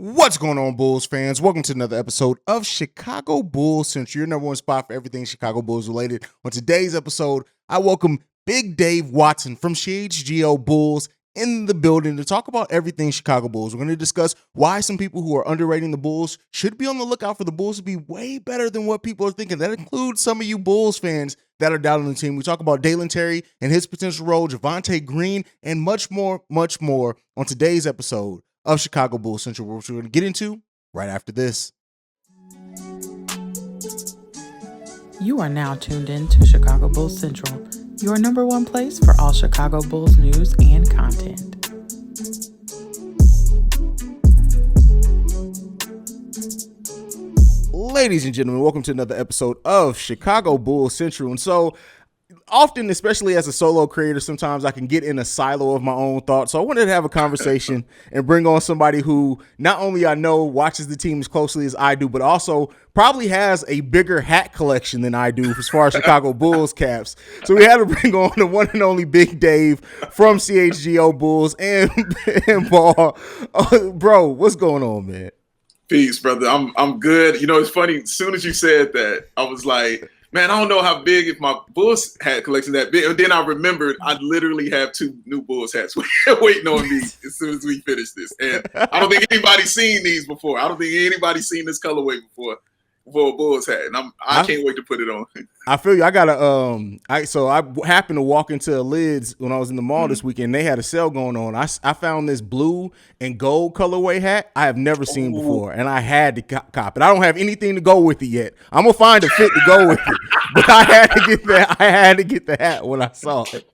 What's going on, Bulls fans? Welcome to another episode of Chicago Bulls Central, your number one spot for everything Chicago Bulls related. On today's episode, I welcome Big Dave Watson from CHGO Bulls in the building to talk about everything Chicago Bulls. We're going to discuss why some people who are underrating the Bulls should be on the lookout for the Bulls to be way better than what people are thinking. That includes some of you Bulls fans that are down on the team. We talk about Dalen Terry and his potential role, Javonte Green, and much more on today's episode of Chicago Bulls Central, which we're going to get into right after this. You are now tuned in to Chicago Bulls Central, your number one place for all Chicago Bulls news and content. Ladies and gentlemen, welcome to another episode of Chicago Bulls Central. And so often, especially as a solo creator, sometimes I can get in a silo of my own thoughts. So I wanted to have a conversation and bring on somebody who not only I know watches the team as closely as I do, but also probably has a bigger hat collection than I do as far as Chicago Bulls caps. So we had to bring on the one and only Big Dave from CHGO Bulls and Ball. Bro, what's going on, man? Peace, brother. I'm good. You know, it's funny. As soon as you said that, I was like, man, I don't know how big if my Bulls hat collection that big. And then I remembered I literally have two new Bulls hats waiting on me as soon as we finish this. And I don't think anybody's seen these before. I don't think anybody's seen this colorway before a Bulls hat. And I can't wait to put it on. I feel you. I got I happened to walk into Lids when I was in the mall this weekend. They had a sale going on. I found this blue and gold colorway hat I have never seen before, and I had to cop it. I don't have anything to go with it yet. I'm gonna find a fit to go with it, but I had to get that. I had to get the hat when I saw it.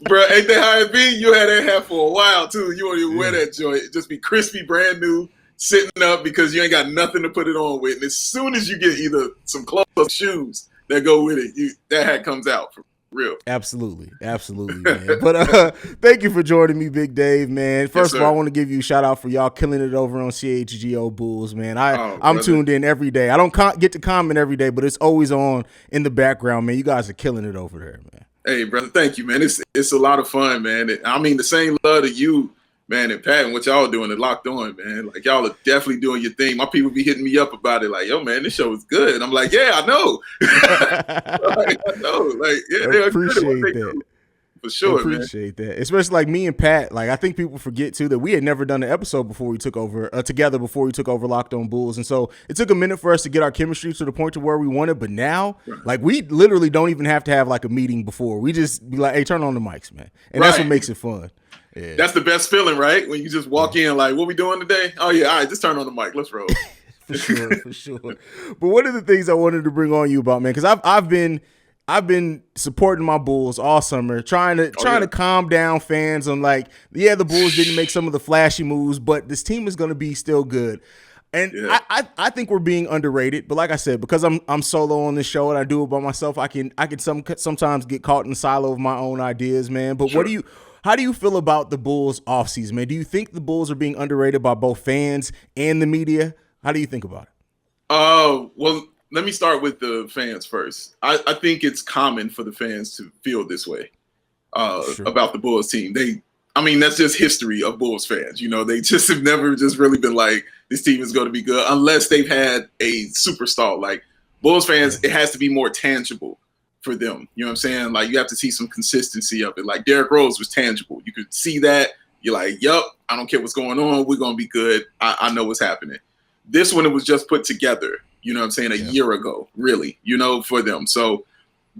Bro, ain't that how it be? You had that hat for a while too. You won't even wear that joint. It just be crispy, brand new, sitting up because you ain't got nothing to put it on with. And as soon as you get either some clothes or shoes that go with it, that hat comes out for real. Absolutely, man. But thank you for joining me, Big Dave, man. First of all, I want to give you a shout out for y'all killing it over on CHGO Bulls, man. I'm tuned in every day. I don't get to comment every day, but it's always on in the background, man. You guys are killing it over there, man. Hey, brother, thank you, man. It's a lot of fun, man. I mean, the same love to you, man, and Pat, and what y'all doing at Locked On, man. Like, y'all are definitely doing your thing. My people be hitting me up about it, like, yo, man, this show is good. And I'm like, yeah, I know. I know. Like, yeah, I appreciate that. For sure, appreciate that. Especially like me and Pat. Like, I think people forget, too, that we had never done an episode before we took over, together before we took over Locked On Bulls. And so it took a minute for us to get our chemistry to the point to where we wanted. But now, like, we literally don't even have to have, like, a meeting before. We just be like, hey, turn on the mics, man. And that's what makes it fun. Yeah. That's the best feeling, right? When you just walk in like, what we doing today? Oh, yeah, all right, just turn on the mic. Let's roll. For sure. But one of the things I wanted to bring on you about, man, because I've been supporting my Bulls all summer, trying to calm down fans on like, yeah, the Bulls didn't make some of the flashy moves, but this team is going to be still good. And I think we're being underrated, but like I said, because I'm solo on this show and I do it by myself, I can sometimes get caught in the silo of my own ideas, man. But how do you feel about the Bulls offseason, man? Do you think the Bulls are being underrated by both fans and the media? How do you think about it? Well, let me start with the fans first. I think it's common for the fans to feel this way about the Bulls team. That's just history of Bulls fans. You know, they just have never just really been like, this team is going to be good unless they've had a superstar. Like, Bulls fans, it has to be more tangible for them. You know what I'm saying? Like, you have to see some consistency of it. Like, Derrick Rose was tangible. You could see that. You're like, yup, I don't care what's going on. We're going to be good. I know what's happening. This one, it was just put together, you know what I'm saying, a year ago, really, you know, for them. So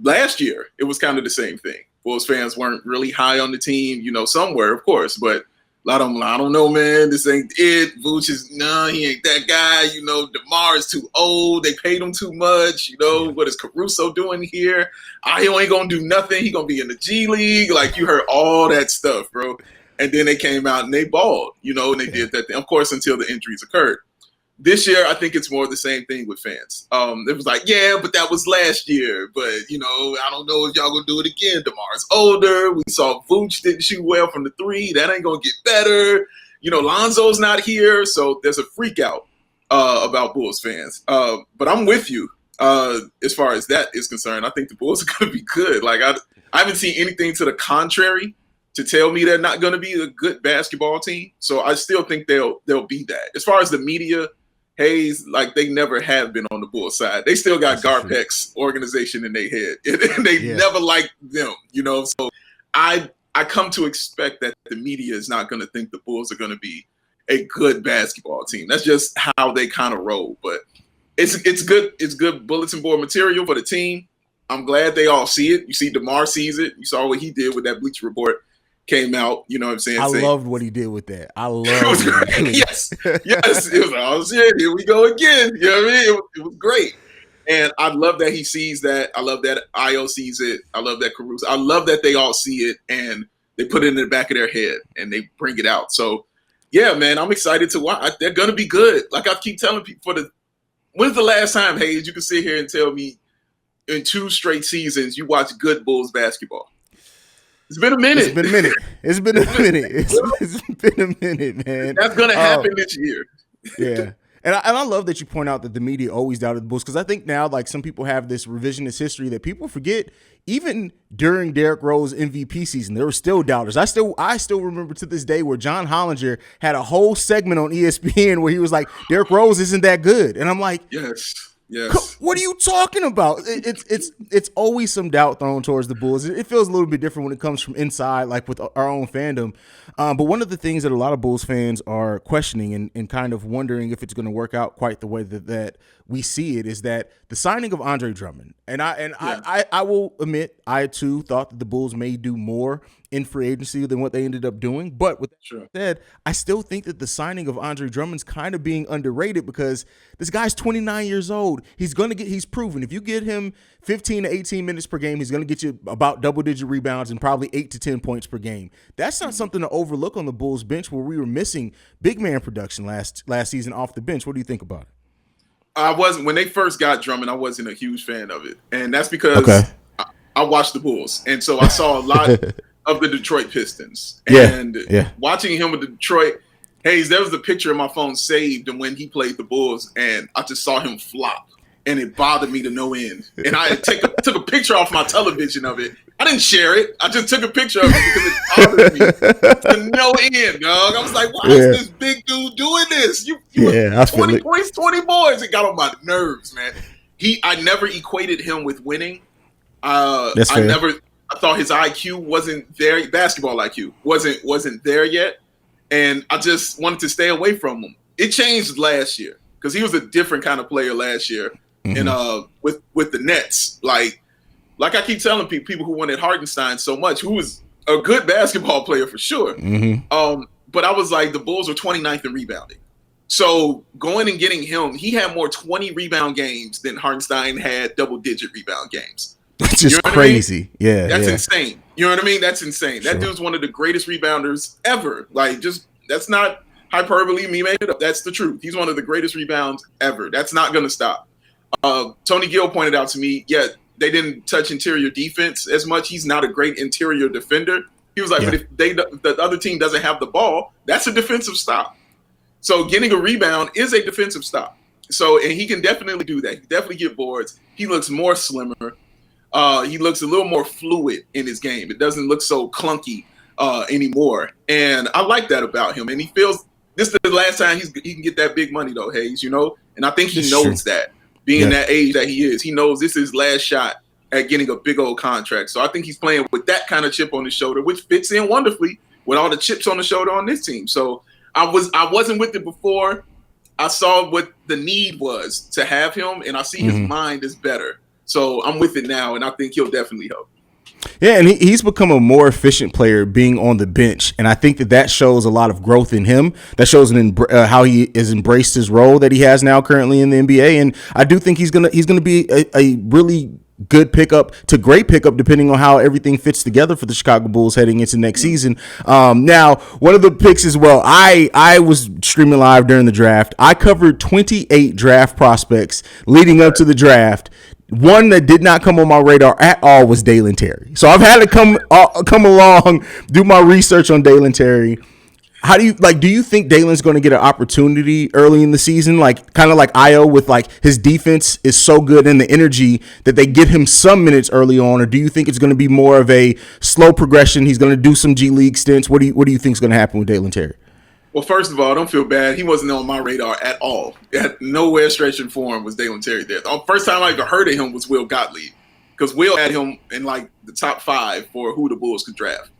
last year, it was kind of the same thing. Bulls fans weren't really high on the team, you know, somewhere, of course, but a lot of them, I don't know, man, this ain't it. Vooch is, he ain't that guy. You know, DeMar is too old. They paid him too much. You know, what is Caruso doing here? Ayo ain't going to do nothing. He going to be in the G League. Like, you heard all that stuff, bro. And then they came out and they balled, you know, and they did that thing, of course, until the injuries occurred. This year, I think it's more the same thing with fans. It was like, yeah, but that was last year. But, you know, I don't know if y'all going to do it again. DeMar's older. We saw Vooch didn't shoot well from the three. That ain't going to get better. You know, Lonzo's not here. So there's a freak out about Bulls fans. But I'm with you as far as that is concerned. I think the Bulls are going to be good. Like, I haven't seen anything to the contrary to tell me they're not going to be a good basketball team. So I still think they'll be that. As far as the media, Haize, like they never have been on the Bulls side. They still got Garpex's organization in their head, and they never liked them, you know. So I come to expect that the media is not going to think the Bulls are going to be a good basketball team. That's just how they kind of roll. But it's good. It's good bulletin board material for the team. I'm glad they all see it. You see, DeMar sees it. You saw what he did with that Bleacher Report. Came out, you know what I'm saying? I loved what he did with that. I loved it. Was great. Yes. It was like, oh shit, here we go again. You know what I mean? It was great. And I love that he sees that. I love that Ayo sees it. I love that Caruso. I love that they all see it and they put it in the back of their head and they bring it out. So yeah, man, I'm excited to watch. They're gonna be good. Like I keep telling people, when's the last time, Haize, you can sit here and tell me in 2 straight seasons you watch good Bulls basketball? It's been a minute. It's been a minute, man. That's going to happen this year. Yeah. And I love that you point out that the media always doubted the Bulls, because I think now, like, some people have this revisionist history that people forget. Even during Derrick Rose MVP season, there were still doubters. I still remember to this day where John Hollinger had a whole segment on ESPN where he was like, Derrick Rose isn't that good. And I'm like, yes. What are you talking about? It's always some doubt thrown towards the Bulls. It feels a little bit different when it comes from inside, like with our own fandom. But one of the things that a lot of Bulls fans are questioning and kind of wondering if it's going to work out quite the way that we see it is that the signing of Andre Drummond. And I will admit, I too thought that the Bulls may do more in free agency than what they ended up doing. But with that said, I still think that the signing of Andre Drummond's kind of being underrated because this guy's 29 years old. He's proven if you get him 15 to 18 minutes per game, he's going to get you about double-digit rebounds and probably 8 to 10 points per game. That's not something to overlook on the Bulls bench where we were missing big man production last season off the bench. What do you think about it? When they first got Drummond, I wasn't a huge fan of it. And that's because I watched the Bulls. And so I saw a lot of the Detroit Pistons. And watching him with the Detroit, Haize, there was a picture of my phone saved and when he played the Bulls, and I just saw him flop. And it bothered me to no end. And I took a picture off my television of it. I didn't share it. I just took a picture of it because it bothered me to no end, dog. I was like, why is this big dude doing this? You 20 points, 20 boards. It got on my nerves, man. I never equated him with winning. I thought his IQ wasn't there. Basketball IQ wasn't there yet. And I just wanted to stay away from him. It changed last year because he was a different kind of player last year. And with the Nets, like I keep telling people who wanted Hartenstein so much, who was a good basketball player for sure. But I was like, the Bulls were 29th in rebounding. So going and getting him, he had more 20 rebound games than Hartenstein had double-digit rebound games. That's just crazy. I mean? That's insane. You know what I mean? That's insane. Sure. That dude's one of the greatest rebounders ever. Like, that's not hyperbole. Me made it up. That's the truth. He's one of the greatest rebounds ever. That's not going to stop. Tony Gill pointed out to me, they didn't touch interior defense as much. He's not a great interior defender. He was like, but if the other team doesn't have the ball, that's a defensive stop. So getting a rebound is a defensive stop. So, and he can definitely do that. He can definitely get boards. He looks more slimmer. He looks a little more fluid in his game. It doesn't look so clunky anymore. And I like that about him. And he feels this is the last time he can get that big money though, Haize, you know? And I think he knows that. Being that age that he is, he knows this is his last shot at getting a big old contract. So I think he's playing with that kind of chip on his shoulder, which fits in wonderfully with all the chips on the shoulder on this team. So I wasn't with it before. I saw what the need was to have him, and I see his mind is better. So I'm with it now, and I think he'll definitely help. Yeah, and he's become a more efficient player being on the bench, and I think that shows a lot of growth in him. That shows how he has embraced his role that he has now currently in the NBA, and I do think he's gonna be a really good pickup to great pickup depending on how everything fits together for the Chicago Bulls heading into next season. Now, one of the picks as well, I was streaming live during the draft. I covered 28 draft prospects leading up to the draft. One that did not come on my radar at all was Dalen Terry. So I've had to come along, do my research on Dalen Terry. How do you think Dalen's going to get an opportunity early in the season? Like kind of like Ayo with like his defense is so good and the energy that they give him some minutes early on, or do you think it's going to be more of a slow progression? He's going to do some G League stints. What do you think is going to happen with Dalen Terry? Well, first of all, don't feel bad. He wasn't on my radar at all. At nowhere stretch and form was Dalen Terry there. The first time I ever heard of him was Will Gottlieb, because Will had him in like the top 5 for who the Bulls could draft.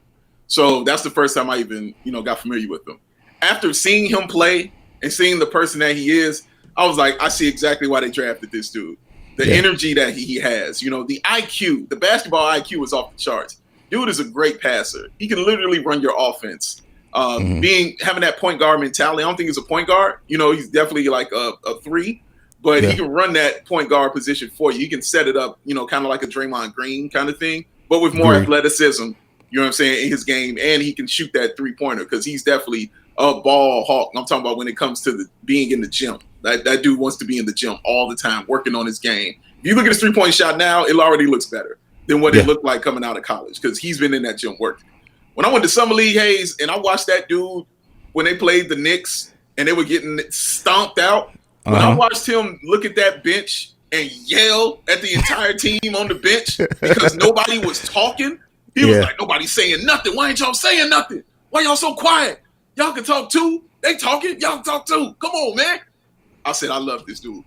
So that's the first time I even, got familiar with him. After seeing him play and seeing the person that he is, I was like, I see exactly why they drafted this dude. The energy that he has, the IQ, the basketball IQ is off the charts. Dude is a great passer. He can literally run your offense. Having that point guard mentality, I don't think he's a point guard. He's definitely like a 3, but he can run that point guard position for you. He can set it up, kind of like a Draymond Green kind of thing, but with more athleticism. You know what I'm saying, in his game, and he can shoot that 3-pointer because he's definitely a ball hawk. I'm talking about when it comes to being in the gym. That dude wants to be in the gym all the time, working on his game. If you look at his 3-point shot now, it already looks better than what it looked like coming out of college because he's been in that gym working. When I went to Summer League, Haize, and I watched that dude when they played the Knicks and they were getting stomped out, when I watched him look at that bench and yell at the entire team on the bench because nobody was talking, he was like, nobody's saying nothing. Why ain't y'all saying nothing? Why y'all so quiet? Y'all can talk too. They talking. Y'all can talk too. Come on, man. I said, I love this dude.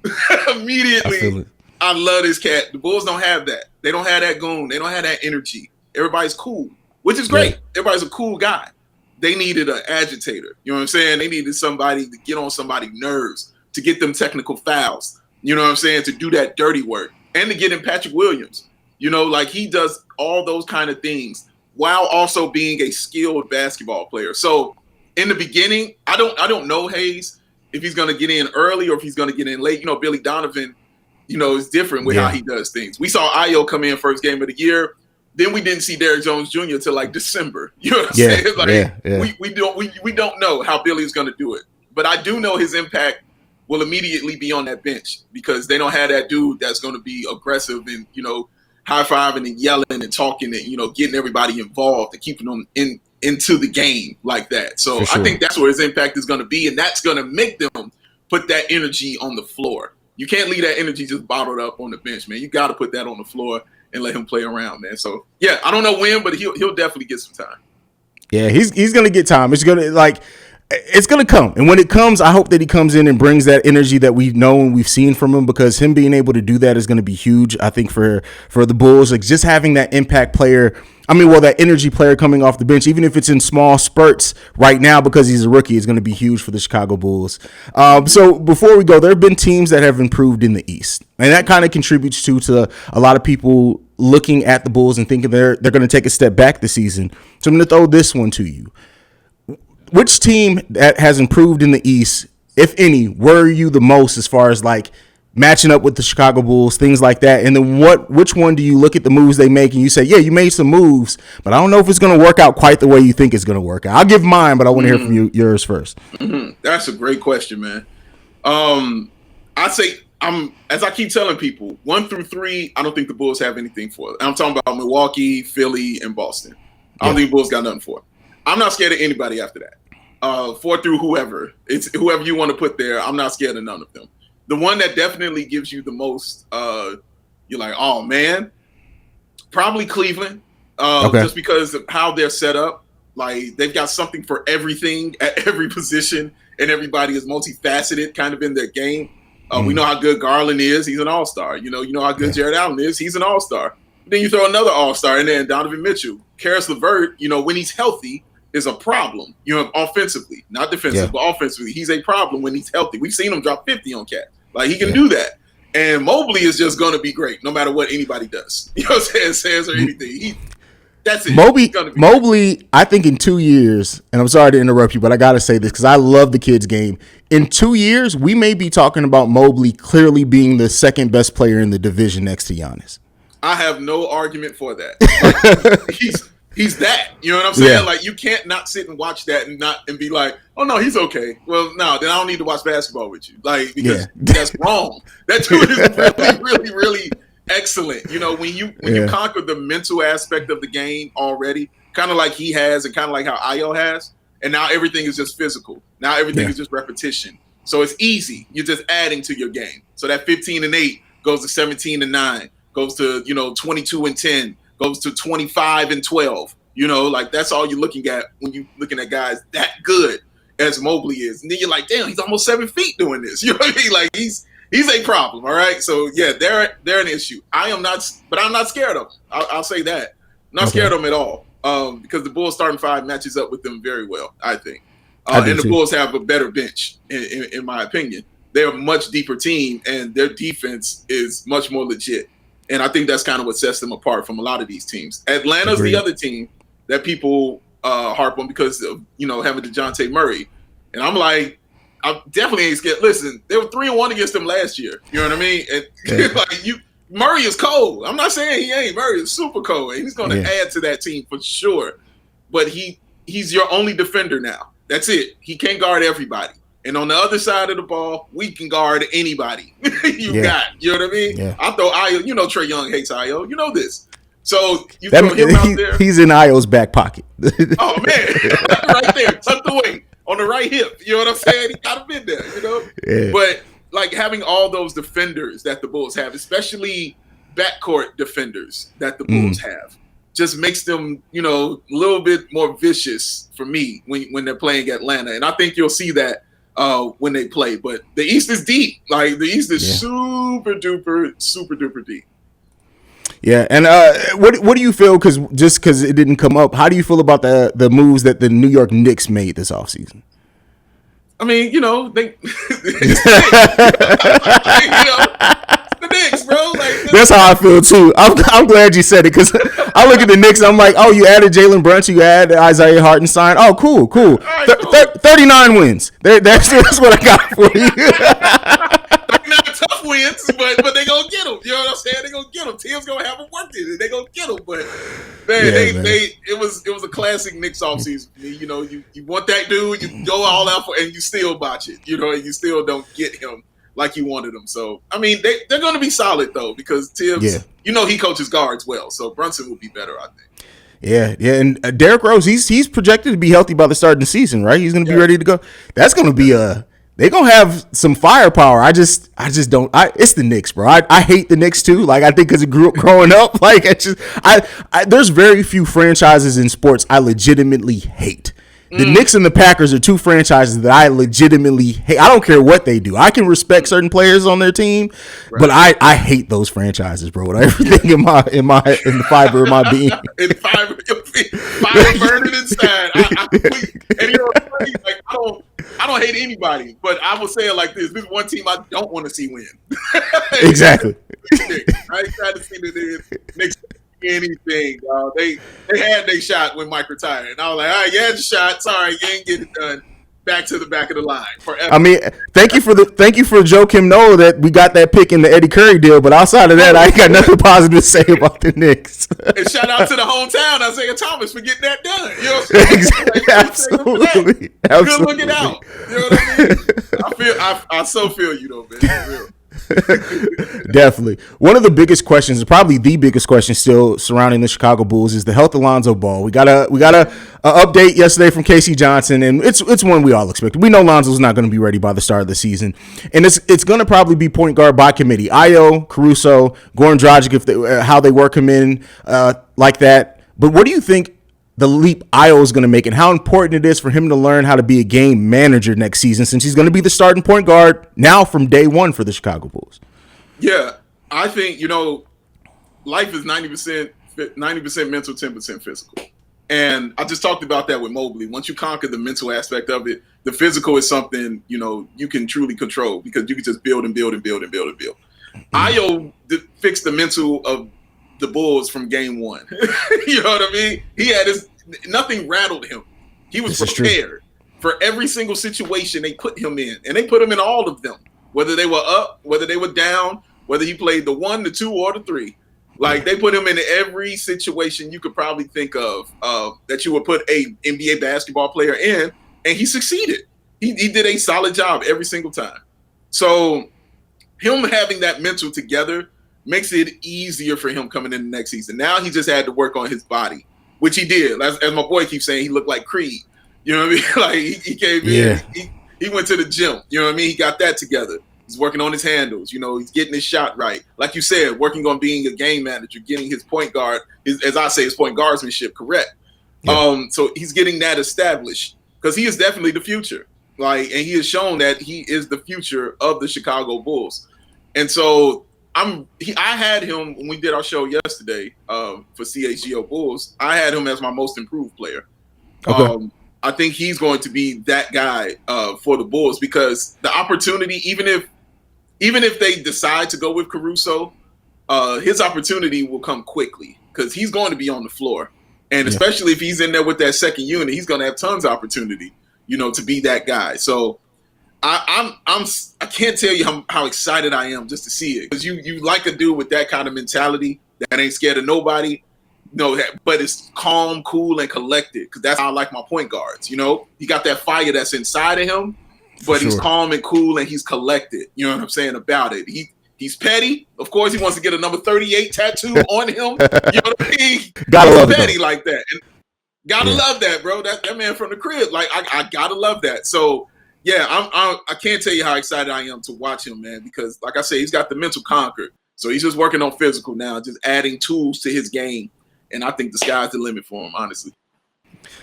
Immediately, I love this cat. The Bulls don't have that. They don't have that goon. They don't have that energy. Everybody's cool, which is great. Everybody's a cool guy. They needed an agitator. You know what I'm saying? They needed somebody to get on somebody's nerves, to get them technical fouls. You know what I'm saying? To do that dirty work. And to get in Patrick Williams. Like he does all those kind of things while also being a skilled basketball player. So in the beginning, I don't know Haize if he's going to get in early or if he's going to get in late. Billy Donovan, is different with how he does things. We saw Ayo come in first game of the year. Then we didn't see Derrick Jones Jr. till like December. You know what I'm saying? Like we don't know how Billy's going to do it. But I do know his impact will immediately be on that bench because they don't have that dude that's going to be aggressive and, high-fiving and yelling and talking and, getting everybody involved and keeping them into the game like that. So I think that's where his impact is going to be, and that's going to make them put that energy on the floor. You can't leave that energy just bottled up on the bench, man. You got to put that on the floor and let him play around, man. So, I don't know when, but he'll definitely get some time. Yeah, he's going to get time. It's going to come. And when it comes, I hope that he comes in and brings that energy that we know and we've seen from him, because him being able to do that is going to be huge, I think, for the Bulls. Like just having that impact player, that energy player coming off the bench, even if it's in small spurts right now because he's a rookie, is going to be huge for the Chicago Bulls. So before we go, there have been teams that have improved in the East. And that kind of contributes to a lot of people looking at the Bulls and thinking they're going to take a step back this season. So I'm going to throw this one to you. Which team that has improved in the East, if any, worry you the most as far as like matching up with the Chicago Bulls, things like that? And then which one do you look at the moves they make and you say, yeah, you made some moves, but I don't know if it's going to work out quite the way you think it's going to work out? I'll give mine, but I want to hear from yours first. That's a great question, man. I say as I keep telling people, 1 through 3, I don't think the Bulls have anything for it. I'm talking about Milwaukee, Philly, and Boston. I don't think the Bulls got nothing for it. I'm not scared of anybody after that. 4 through whoever. It's whoever you want to put there. I'm not scared of none of them. The one that definitely gives you the most, you're like, oh, man, probably Cleveland. Just because of how they're set up. Like, they've got something for everything at every position, and everybody is multifaceted kind of in their game. We know how good Garland is. He's an all-star. You know how good Jared Allen is. He's an all-star. Then you throw another all-star in there, Donovan Mitchell. Karis LeVert, when he's healthy, is a problem, offensively, not defensively, but offensively. He's a problem when he's healthy. We've seen him drop 50 on Cat. Like, he can do that. And Mobley is just going to be great no matter what anybody does. You know what I'm saying? Says or anything. That's it. Mobley, I think in 2 years, and I'm sorry to interrupt you, but I got to say this because I love the kid's game. In 2 years, we may be talking about Mobley clearly being the second best player in the division next to Giannis. I have no argument for that. Like, he's that. You know what I'm saying? Yeah. Like, you can't not sit and watch that and be like, oh, no, he's okay. Well, no, then I don't need to watch basketball with you. Like, because that's wrong. That dude is really, really, really excellent. When you conquer the mental aspect of the game already, kind of like he has and kind of like how Ayo has, And now everything is just physical. Now everything is just repetition. So it's easy. You're just adding to your game. So that 15-8 goes to 17-9, goes to 22-10, goes to 25-12. Like that's all you're looking at when you're looking at guys that good as Mobley is. And then you're like, damn, he's almost 7 feet doing this. You know what I mean? Like he's a problem. All right. So yeah, they're an issue. I'm not scared of them. I'll say that. I'm not scared of them at all. Because the Bulls starting five matches up with them very well, I think. And the Bulls have a better bench, in my opinion. They're a much deeper team, and their defense is much more legit. And I think that's kind of what sets them apart from a lot of these teams. Atlanta's the other team that people harp on because of having DeJounte Murray. And I'm like, I definitely ain't scared. Listen, they were 3-1 against them last year. You know what I mean? And Murray is cold. I'm not saying he ain't. Murray is super cold, and he's going to add to that team for sure. But he's your only defender now. That's it. He can't guard everybody. And on the other side of the ball, we can guard anybody you got. You know what I mean? Yeah. I throw Ayo. Trae Young hates Ayo. You know this. So you throw him out there. He's in Ayo's back pocket. Oh, man. Right there. Tucked away on the right hip. You know what I'm saying? He got him in there, Yeah. But like having all those defenders that the Bulls have, especially backcourt defenders that the Bulls have, just makes them, a little bit more vicious for me when they're playing Atlanta. And I think you'll see that when they play. But the East is deep. Like the East is super duper deep. Yeah, and what do you feel? Because it didn't come up, how do you feel about the moves that the New York Knicks made this offseason? I mean, they the Knicks, bro. Like, that's how I feel too. I'm glad you said it because I look at the Knicks. I'm like, oh, you added Jalen Brunson, you added Isaiah Hartenstein. Oh, cool. Right, cool. 39 wins. That's what I got for you. 39 tough wins, but they gonna get them. You know what I'm saying? They gonna get them. Tim's gonna have them worked in it. They gonna get them. But man, it was a classic Knicks offseason. You want that dude, you go all out for, and you still botch it. And you still don't get him like you wanted him. So I mean, they're going to be solid though because Tibbs, he coaches guards well. So Brunson will be better, I think. Yeah, and Derrick Rose, he's projected to be healthy by the start of the season, right? He's going to be ready to go. That's going to be they're going to have some firepower. I just don't. It's the Knicks, bro. I hate the Knicks too. Like I think because it grew up growing up. Like there's very few franchises in sports I legitimately hate. The Knicks and the Packers are two franchises that I legitimately hate. I don't care what they do. I can respect certain players on their team, but I hate those franchises, bro. With everything in the fiber of my being. In fiber burning inside. I don't hate anybody, but I will say it like this: this is one team I don't want to see win. Exactly. I ain't trying to see the Knicks anything. They had their shot when Mike retired, and I was like, all right, you had your shot. Sorry, you ain't getting it done. Back to the back of the line forever. I mean, thank you for Joakim Noah that we got that pick in the Eddie Curry deal, but outside of that, I ain't got nothing positive to say about the Knicks. And shout out to the hometown Isaiah Thomas for getting that done. You know what I'm saying? Exactly. Absolutely. Good looking out. You know what I mean? I so feel you though, man. For real. Definitely. One of the biggest questions, probably the biggest question still surrounding the Chicago Bulls, is the health of Lonzo Ball. We got a update yesterday from Casey Johnson, and it's one we all expected. We know Lonzo's not going to be ready by the start of the season, and it's going to probably be point guard by committee. Ayo, Caruso, Goran Dragic, how they work him in like that. But what do you think the leap Ayo is going to make, and how important it is for him to learn how to be a game manager next season, since he's going to be the starting point guard now from day one for the Chicago Bulls? Yeah, I think, life is 90% mental, 10% physical. And I just talked about that with Mobley. Once you conquer the mental aspect of it, the physical is something, you can truly control because you can just build and build and build and build and build. Ayo fixed the mental of the Bulls from game one. You know what I mean? Nothing rattled him. He was prepared for every single situation they put him in. And they put him in all of them, whether they were up, whether they were down, whether he played the 1, the 2, or the 3. Like they put him in every situation you could probably think of that you would put a NBA basketball player in, and he succeeded. He did a solid job every single time. So him having that mental together makes it easier for him coming in the next season. Now he just had to work on his body, which he did. As my boy keeps saying, he looked like Creed. You know what I mean? Like he came in, he went to the gym. You know what I mean? He got that together. He's working on his handles. You know, he's getting his shot right. Like you said, working on being a game manager, getting his point guard, as I say, his point guardsmanship correct. Yeah. So he's getting that established because he is definitely the future. Like, and he has shown that he is the future of the Chicago Bulls. And so I had him when we did our show yesterday for CHGO Bulls. I had him as my most improved player. Okay. I think he's going to be that guy for the Bulls because the opportunity, even if they decide to go with Caruso, his opportunity will come quickly because he's going to be on the floor. And especially if he's in there with that second unit, he's going to have tons of opportunity, you know, to be that guy. So I can't tell you how excited I am just to see it because you like a dude with that kind of mentality that ain't scared of nobody. No, but it's calm, cool, and collected because that's how I like my point guards. You know, he got that fire that's inside of him, but he's calm and cool and he's collected. You know what I'm saying about it? He's petty. Of course, he wants to get a number 38 tattoo on him. You know what I mean? Gotta love petty it, like that. And gotta love that, bro. That man from the crib. Like I gotta love that. So yeah, I can't tell you how excited I am to watch him, man. Because like I say, he's got the mental conquered. So he's just working on physical now, just adding tools to his game. And I think the sky's the limit for him, honestly.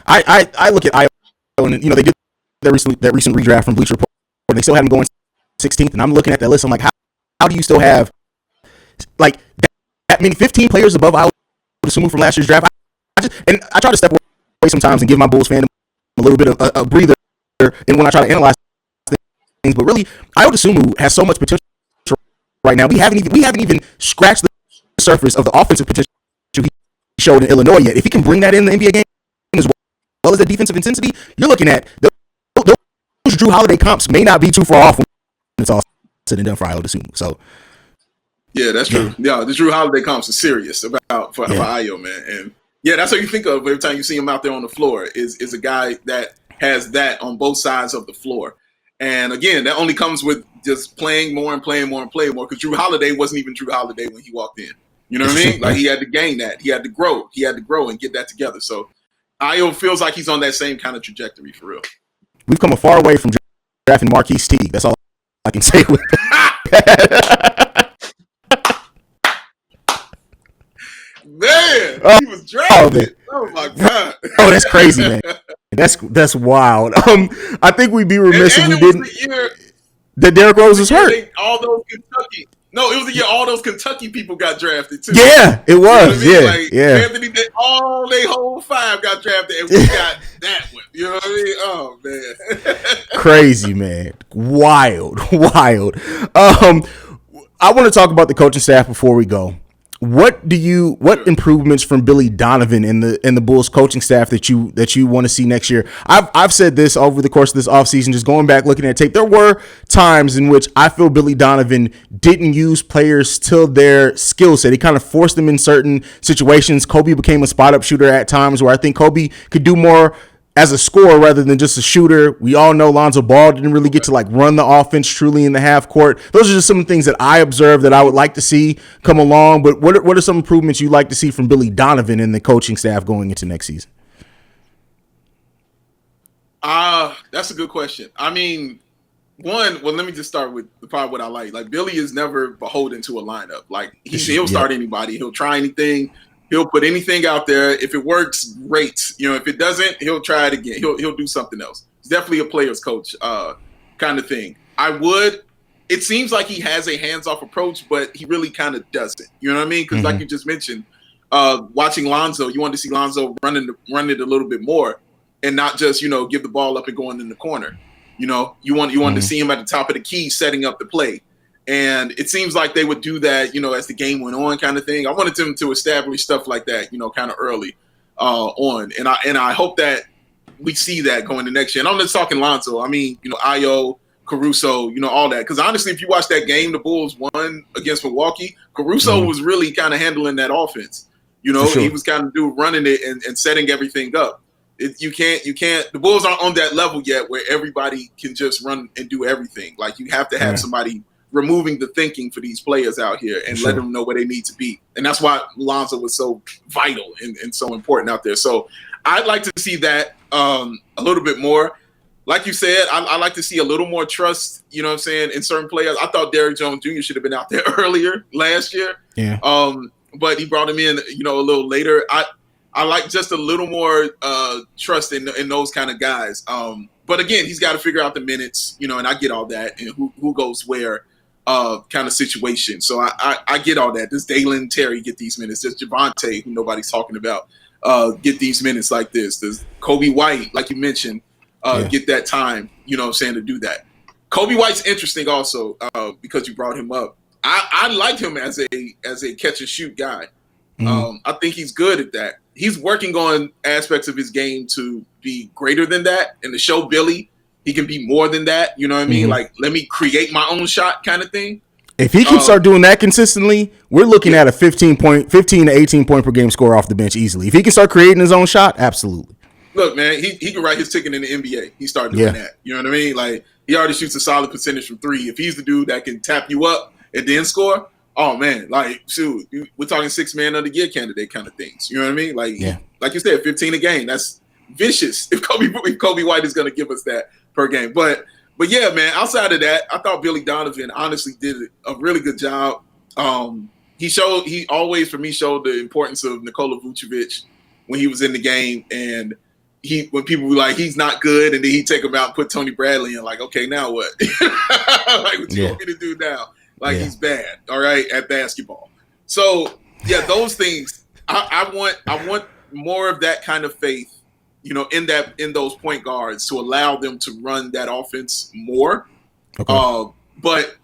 I look at Ayo, and you know they did that recent redraft from Bleacher Report, and they still have him going 16th. And I'm looking at that list. I'm like, how do you still have like that many 15 players above Ayo Dosunmu from last year's draft? I try to step away sometimes and give my Bulls fandom a little bit of a breather, and when I try to analyze things, but really, Ayo Dosunmu has so much potential right now. We haven't even scratched the surface of the offensive potential he showed in Illinois yet. If he can bring that in the NBA game as well as the defensive intensity, you're looking at those Drew Holiday comps may not be too far off when it's all said and done for Ayo Dosunmu. So yeah, that's true. Yeah, the Drew Holiday comps are serious for Ayo, man. And yeah, that's what you think of every time you see him out there on the floor is a guy that has that on both sides of the floor. And again, that only comes with just playing more and playing more and playing more because Drew Holiday wasn't even Drew Holiday when he walked in. You know what I mean? Like he had to gain that. He had to grow. He had to grow and get that together. So Ayo feels like he's on that same kind of trajectory for real. We've come a far way from drafting Marquise Teague. That's all I can say with Man, he was drafted. Oh my God. Oh, that's crazy, man. That's wild. I think we'd be remiss if we didn't. That Derrick Rose is hurt. All those Kentucky. No, it was the year all those Kentucky people got drafted too. Yeah, it was. You know what I mean? Yeah. Anthony, all they whole five got drafted, and we got that one. You know what I mean? Oh man, crazy, man, wild. I want to talk about the coaching staff before we go. What improvements from Billy Donovan in the Bulls coaching staff that you want to see next year? I've said this over the course of this offseason, just going back looking at tape. There were times in which I feel Billy Donovan didn't use players to their skill set. He kind of forced them in certain situations. Kobe became a spot up shooter at times where I think Kobe could do more as a scorer rather than just a shooter. We all know Lonzo Ball didn't really get to like run the offense truly in the half court. Those are just some things that I observed that I would like to see come along. But what are some improvements you'd like to see from Billy Donovan and the coaching staff going into next season? That's a good question. I mean, let me just start with the part what I like. Like Billy is never beholden to a lineup. Like he'll start anybody. He'll try anything. He'll put anything out there. If it works, great. You know, if it doesn't, he'll try it again. He'll do something else. He's definitely a player's coach kind of thing. It seems like he has a hands-off approach, but he really kind of doesn't. You know what I mean? Because like you just mentioned, watching Lonzo, you want to see Lonzo run it a little bit more and not just, you know, give the ball up and going in the corner. You know, you want to see him at the top of the key setting up the play. And it seems like they would do that, you know, as the game went on kind of thing. I wanted them to establish stuff like that, you know, kind of early on. And I hope that we see that going to next year. And I'm just talking Lonzo. I mean, you know, Ayo, Caruso, you know, all that. Because honestly, if you watch that game the Bulls won against Milwaukee, Caruso was really kind of handling that offense. You know, he was kind of running it and setting everything up. You can't. The Bulls aren't on that level yet where everybody can just run and do everything. Like you have to have somebody removing the thinking for these players out here and let them know where they need to be. And that's why Lonzo was so vital and so important out there. So I'd like to see that. a little bit more. Like you said, I like to see a little more trust, you know what I'm saying, in certain players. I thought Derrick Jones Jr. should have been out there earlier last year. Yeah. But he brought him in, a little later. I like just a little more trust in those kind of guys. But again, he's got to figure out the minutes, and I get all that, and who goes where kind of situation. So I get all that. Does Dalen Terry get these minutes? Does Javonte, who nobody's talking about, get these minutes like this? Does Kobe White, like you mentioned, get that time, to do that? Kobe White's interesting also because you brought him up. I like him as a catch and shoot guy. I think he's good at that. He's working on aspects of his game to be greater than that, and to show Billy he can be more than that. You know what I mean? Like, let me create my own shot kind of thing. If he can start doing that consistently, we're looking at a 15 to 18 point per game score off the bench easily. If he can start creating his own shot, absolutely. Look, man, he can write his ticket in the NBA. He started doing that. You know what I mean? Like, he already shoots a solid percentage from three. If he's the dude that can tap you up and then score, oh man, like, shoot, we're talking 6 man of the year candidate kind of things. You know what I mean? Like, like you said, 15 a game. That's vicious. If Kobe White is going to give us that per game, but yeah, man. Outside of that, I thought Billy Donovan honestly did a really good job. He always for me showed the importance of Nikola Vucevic when he was in the game, and when people were like, he's not good, and then he take him out and put Tony Bradley in, like, okay, now what? Like, what you want me to do now? Like, he's bad, all right, at basketball. So yeah, those things. I want more of that kind of faith, in those point guards to allow them to run that offense more. Okay. But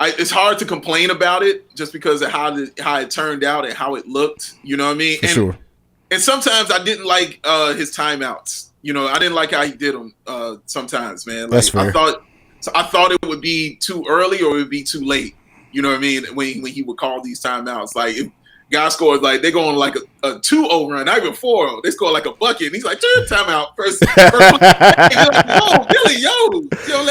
it's hard to complain about it just because of how it turned out and how it looked. You know what I mean? For sure. And sometimes I didn't like his timeouts. I didn't like how he did them sometimes, man. Like, that's fair. I thought it would be too early or it would be too late. You know what I mean? When he would call these timeouts, like, if guy scores, like, they go on like a 2-0 run, not even 4-0. They score like a bucket. And he's like, timeout. First like, whoa, Billy,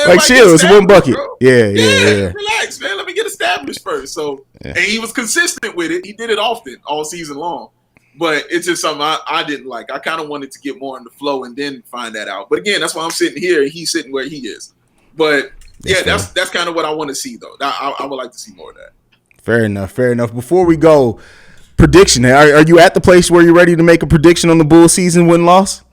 like, chill, it's one bucket. Bro. Yeah. Relax, man. Let me get established first. So, and he was consistent with it. He did it often all season long. But it's just something I didn't like. I kind of wanted to get more in the flow and then find that out. But again, that's why I'm sitting here and he's sitting where he is. But that's kind of what I want to see, though. I would like to see more of that. Fair enough. Before we go, prediction. Are you at the place where you're ready to make a prediction on the Bulls season win-loss?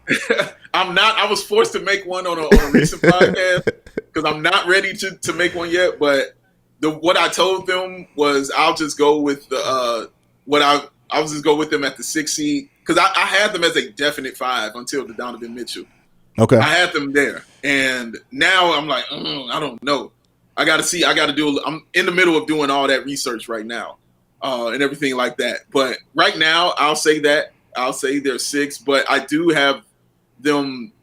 I'm not. I was forced to make one on a recent podcast because I'm not ready to make one yet. But what I told them was I'll just go with I'll just go with them at the 6 seed because I had them as a definite 5 until the Donovan Mitchell. Okay. I had them there, and now I'm like, I don't know. I got to see. I got to do. I'm in the middle of doing all that research right now, and everything like that. But right now, I'll say they're 6. But I do have them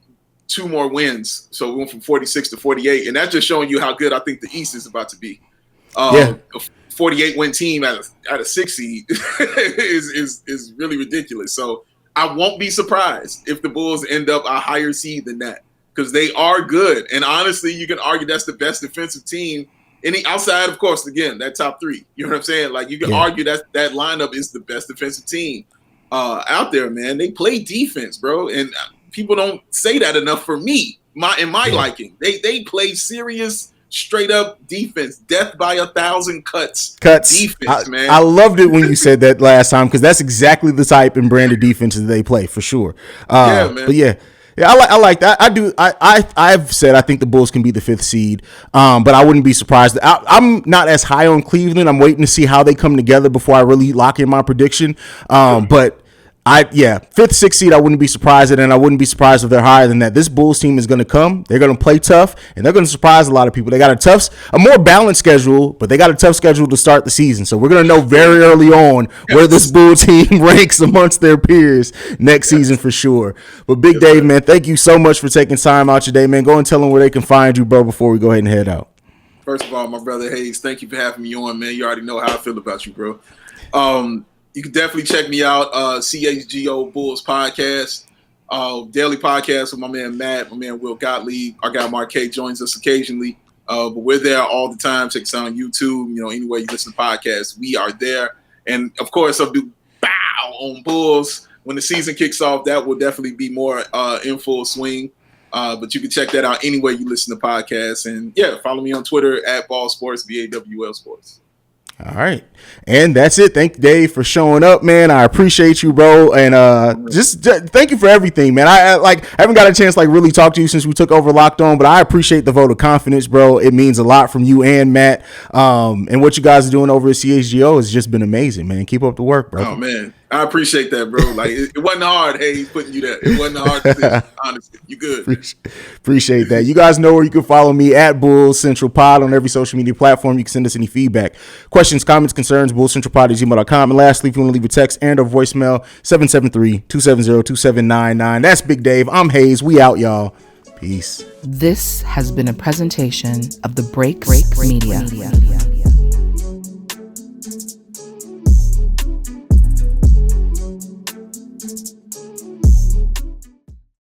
2 more wins, so we went from 46 to 48, and that's just showing you how good I think the East is about to be. A 48-win team at a 6 seed is really ridiculous. So I won't be surprised if the Bulls end up a higher seed than that. Because they are good. And honestly, you can argue that's the best defensive team. Outside, of course, again, that top 3. You know what I'm saying? Like, you can argue that lineup is the best defensive team out there, man. They play defense, bro. And people don't say that enough for me, in my liking. They play serious, straight-up defense. Death by 1,000 cuts. Defense, man. I loved it when you said that last time because that's exactly the type and brand of defense that they play, for sure. Man. But yeah, I like that. I do. I've said I think the Bulls can be the 5th seed, but I wouldn't be surprised. I'm not as high on Cleveland. I'm waiting to see how they come together before I really lock in my prediction. But 5th, 6th seed, I wouldn't be surprised at, and I wouldn't be surprised if they're higher than that. This Bulls team is going to come. They're going to play tough, and they're going to surprise a lot of people. They got a more balanced schedule, but they got a tough schedule to start the season. So we're going to know very early on where this Bulls team ranks amongst their peers next season for sure. But Big Dave, man, thank you so much for taking time out your day, man. Go and tell them where they can find you, bro, before we go ahead and head out. First of all, my brother Haize, thank you for having me on, man. You already know how I feel about you, bro. You can definitely check me out, CHGO Bulls podcast, daily podcast with my man Matt, my man Will Gottlieb. Our guy Marquet joins us occasionally, but we're there all the time. Check us out on YouTube, anywhere you listen to podcasts, we are there. And of course, I'll do bow on Bulls. when the season kicks off, that will definitely be more in full swing. But you can check that out anywhere you listen to podcasts. And yeah, follow me on Twitter at Ball Sports, BAWL Sports. All right. And that's it. Thank you, Dave, for showing up, man. I appreciate you, bro. And just thank you for everything, man. I haven't got a chance to really talk to you since we took over Locked On, but I appreciate the vote of confidence, bro. It means a lot from you and Matt. And what you guys are doing over at CHGO has just been amazing, man. Keep up the work, bro. Oh, man. I appreciate that, bro. Like, it wasn't hard. Hey, he's putting you there. It wasn't a hard decision, honestly. You good. Appreciate that. You guys know where you can follow me at Bulls Central Pod on every social media platform. You can send us any feedback, questions, comments, concerns, bullscentralpod@gmail.com. And lastly, if you want to leave a text and or voicemail, 773-270-2799. That's Big Dave. I'm Haize. We out, y'all. Peace. This has been a presentation of the Break Media.